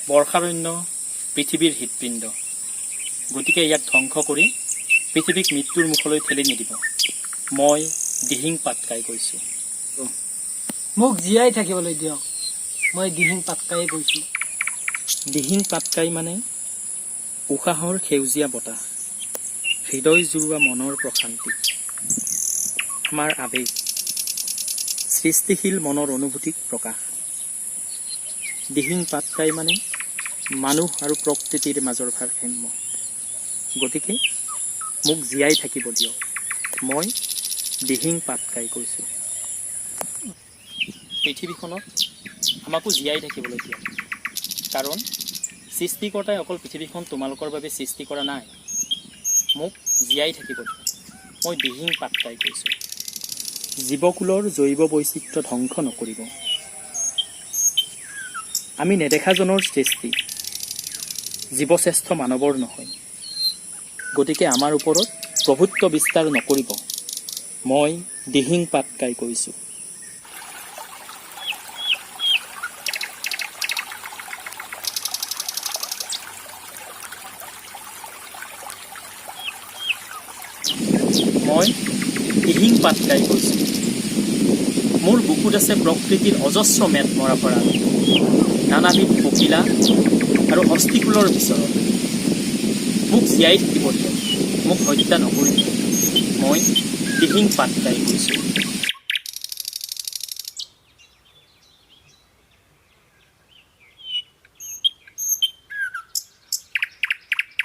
বৰ্ষাৰণ্য পৃথিৱীৰ হৃৎপিণ্ড। গতিকে ইয়াক ধ্বংস কৰি পৃথিৱীক মৃত্যুৰ মুখলৈ ঠেলি নিদিব। মই দিহিং পাটকাই কৈছোঁ। মোক জীয়াই থাকিবলৈ দিয়ক, মই দিহিং পাটকায়ে কৈছোঁ। দিহিং পাটকাই মানে উশাহৰ সেউজীয়া বতাহ, হৃদয় জুৰোৱা মনৰ প্ৰশান্তি, আমাৰ আৱেগ, সৃষ্টিশীল মনৰ অনুভূতিক প্ৰকাশ। দিহিং পাটকাই মানে মানুহ আৰু প্ৰকৃতিৰ মাজৰ ভাৰসাম্য। গতিকে মোক জীয়াই থাকিব দিয়ক, মই দিহিং পাটকাই কৈছোঁ। পৃথিৱীখনত আমাকো জীয়াই থাকিবলৈ দিয়ক, কাৰণ সৃষ্টিকৰ্তাই অকল পৃথিৱীখন তোমালোকৰ বাবে সৃষ্টি কৰা নাই। মোক জীয়াই থাকিব দিয়ক, মই দিহিং পাটকাই কৈছোঁ। জীৱকুলৰ জৈৱ বৈচিত্ৰ্য ধ্বংস নকৰিব। আমি নেদেখাজনৰ সৃষ্টি, জীৱশ্ৰেষ্ঠ মানৱৰ নহয়। গতিকে আমাৰ ওপৰত প্ৰভুত্ব বিস্তাৰ নকৰিব, মই দিহিং পাটকাই কৈছোঁ। মই দিহিং পাটকাই কৈছোঁ। মোৰ বুকুত আছে প্ৰকৃতিৰ অজস্ৰ মেদ মৰা ভঁৰাল, নানাবিধ পখিলা আৰু অস্থিকুলৰ বিচৰণ। মোক জীয়াই থাকিব দিয়ক, মোক হত্যা নকৰিব, মই দিহিং পাটকাই কৈছোঁ।